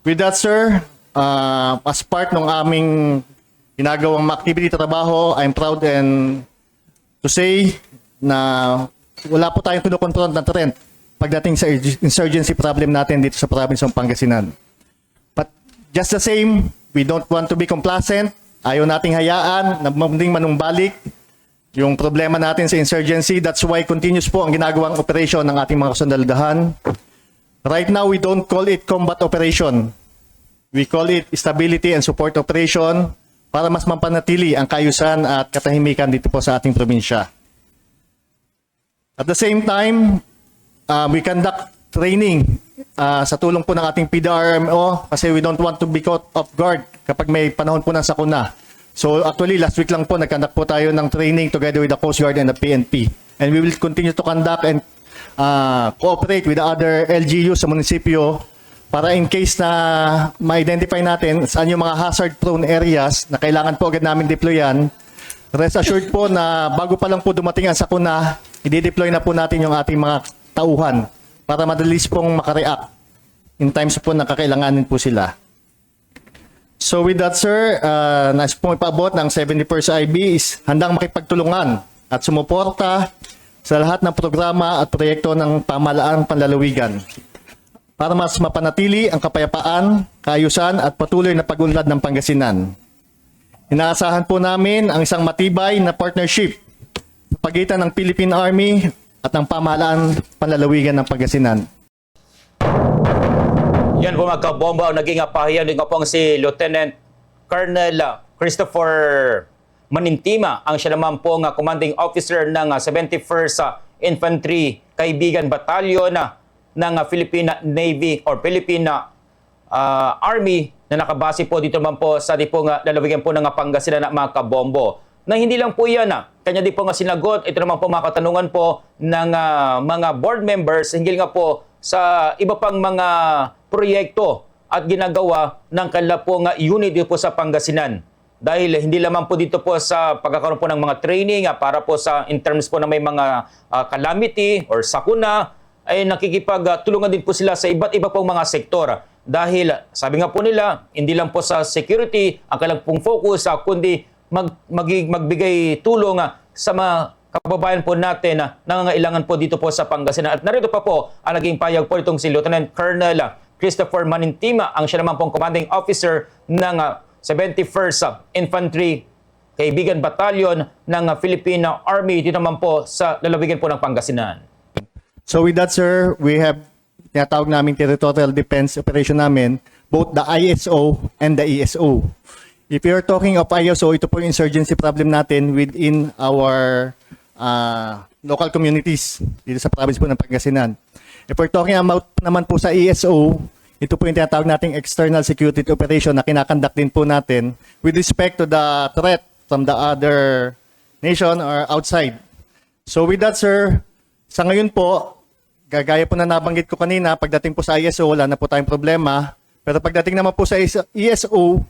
With that, sir, as part ng aming ginagawang activity trabaho, I'm proud and to say na wala po tayong kinukontrol na trend pagdating sa insurgency problem natin dito sa province ng Pangasinan. But just the same, we don't want to be complacent. Ayaw nating hayaan na munding manumbalik yung problema natin sa insurgency. That's why continuous po ang ginagawang operation ng ating mga kasundaldahan. Right now, we don't call it combat operation. We call it stability and support operation para mas mapanatili ang kaayusan at katahimikan dito po sa ating probinsya. At the same time, we conduct training sa tulong po ng ating PDRMO kasi we don't want to be caught off guard kapag may panahon po ng sakuna. So actually, last week lang po, nag-conduct po tayo ng training together with the Coast Guard and the PNP. And we will continue to conduct and cooperate with the other LGUs sa munisipyo para in case na ma-identify natin saan yung mga hazard-prone areas na kailangan po agad namin deployan. Rest assured po na bago pa lang po dumating ang sakuna, i-deploy na po natin yung ating mga tauhan para madalis pong makareact in times po na kakailanganin po sila. So with that, sir, nais pong ipaabot ng 71st IB is handang makipagtulungan at sumuporta sa lahat ng programa at proyekto ng pamahalaang panlalawigan para mas mapanatili ang kapayapaan, kaayusan at patuloy na pag-unlad ng Pangasinan. Inaasahan po namin ang isang matibay na partnership sa pagitan ng Philippine Army at ng pamahalaan panlalawigan ng Pangasinan. Yan po mga kabomba, naging pahayag din po si Lieutenant Colonel Christopher Manintima, ang siya naman po nga commanding officer ng 71st Infantry Kaibigan Battalion ng Philippine Navy or Philippine Army na nakabase po dito naman po sa di po nga lalawigan po ng Pangasinan na mga kabombo. Na hindi lang po yan, kanya di po nga sinagot, ito naman po mga katanungan po ng mga board members, hinggil nga po sa iba pang mga proyekto at ginagawa ng kanila po nga unit dito po sa Pangasinan. Dahil hindi lamang po dito po sa pagkakaroon po ng mga training para po sa in terms po na may mga calamity or sakuna, ay nakikipagtulungan din po sila sa iba't iba pong mga sektor. Dahil sabi nga po nila, hindi lang po sa security ang kanilang pong focus, kundi magbigay tulong sa mga kababayan po natin na nangangailangan po dito po sa Pangasinan. At narito pa po ang naging payag po itong si Lieutenant Colonel Christopher Manintima, ang siya naman pong commanding officer ng 71st Infantry Kaibigan Battalion ng Philippine Army dito naman po sa lalawigan po ng Pangasinan. So with that, sir, we have tinatawag namin territorial defense operation namin, both the ISO and the ESO. If you're talking of ISO, ito po yung insurgency problem natin within our local communities dito sa province po ng Pangasinan. If we're talking about naman po sa ESO, ito po yung tinatawag nating external security operation na kinakandak din po natin with respect to the threat from the other nation or outside. So with that, sir, sa ngayon po, gagaya po na nabanggit ko kanina, pagdating po sa ISO, wala na po tayong problema. Pero pagdating naman po sa ESO,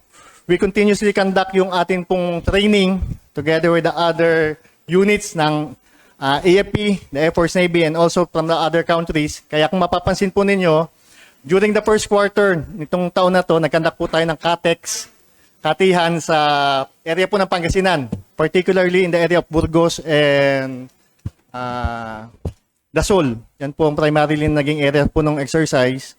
we continuously conduct yung ating pong training together with the other units ng AFP, the Air Force, Navy, and also from the other countries. Kaya kung mapapansin po ninyo, during the first quarter nitong taon na to, nag-conduct po tayo ng CATEX, katihan sa area po ng Pangasinan, particularly in the area of Burgos and Dasol. Yan po ang primarily naging area po ng exercise.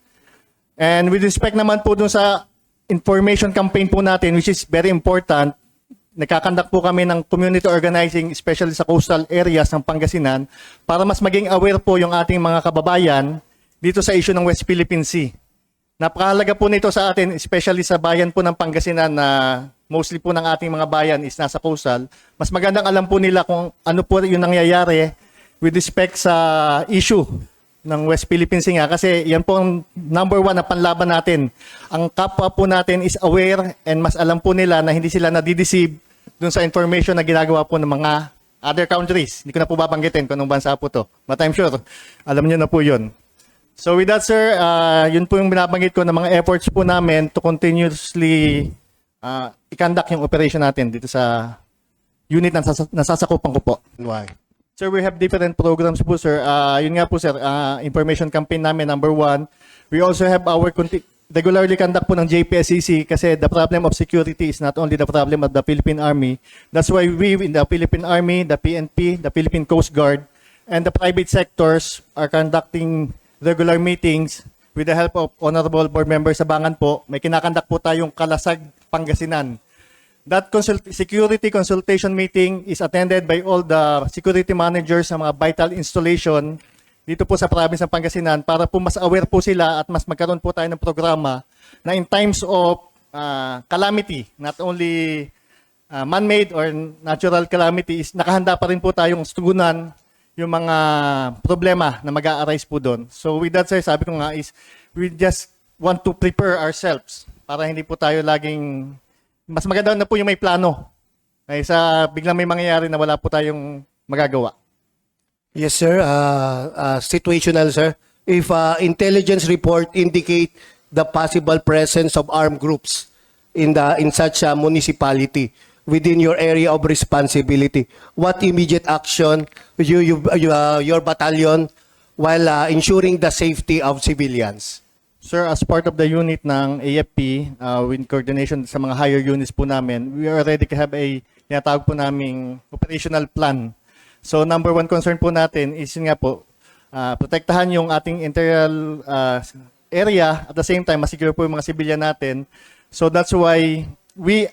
And with respect naman po dun sa information campaign po natin, which is very important, nagkakandak po kami ng community organizing, especially sa coastal areas ng Pangasinan, para mas maging aware po yung ating mga kababayan dito sa issue ng West Philippine Sea. Napakahalaga po nito sa atin, especially sa bayan po ng Pangasinan na mostly po ng ating mga bayan is nasa coastal. Mas magandang alam po nila kung ano po yung nangyayari with respect sa issue ng West Philippine Sea nga, kasi yan po ang number one na panlaban natin. Ang kapwa po natin is aware and mas alam po nila na hindi sila nadideceive dun sa information na ginagawa po ng mga other countries. Hindi ko na po babanggitin kung anong bansa po to. But I'm sure, alam niyo na po yun. So with that, sir, yun po yung binabanggit ko ng mga efforts po namin to continuously i-conduct yung operation natin dito sa unit na nasasakupan ko po. Why? Sir, we have different programs po, sir. Yun nga po, sir, information campaign namin, number one. We also have our regularly conduct po ng JPSCC kasi the problem of security is not only the problem of the Philippine Army. That's why we in the Philippine Army, the PNP, the Philippine Coast Guard, and the private sectors are conducting regular meetings with the help of Honorable Board Member Sabangan po. May kinakandak po tayong Kalasag, Pangasinan. That security consultation meeting is attended by all the security managers sa mga vital installation dito po sa province ng Pangasinan para po mas aware po sila at mas magkaroon po tayo ng programa na in times of calamity, not only man-made or natural calamity, is nakahanda pa rin po tayong tugunan yung mga problema na mag-a-arise po doon. So with that said, sabi ko nga is we just want to prepare ourselves para hindi po tayo laging mas maganda na po yung may plano kaysa biglang may mangyayari na wala po tayong magagawa. Yes, sir. Situational, sir. If intelligence report indicate the possible presence of armed groups in such a municipality within your area of responsibility, what immediate action your battalion while ensuring the safety of civilians? Sir, as part of the unit ng AFP, with coordination sa mga higher units po namin, we already have a tinatawag po naming operational plan. So number one concern po natin is yun nga po, protektahan yung ating interior area at the same time, masecure po yung mga civilian natin. So that's why we,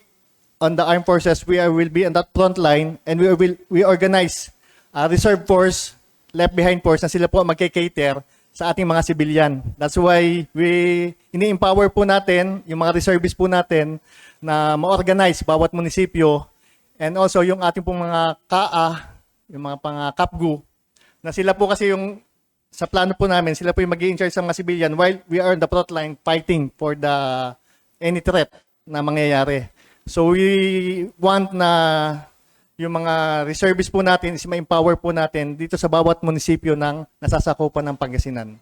on the armed forces, will be on that front line and we organize reserve force, left behind force na sila po magke-cater sa ating mga civilian. That's why ini-empower po natin yung mga reservists po natin na ma-organize bawat munisipyo and also yung ating pong mga KA, yung mga pang-KAPGU, na sila po kasi yung sa plano po namin, sila po yung mag-i-in-charge sa mga civilian while we are on the front line fighting for any threat na mangyayari. So we want na yung mga reservists po natin is ma-empower po natin dito sa bawat munisipyo ng nasasakupan ng Pangasinan.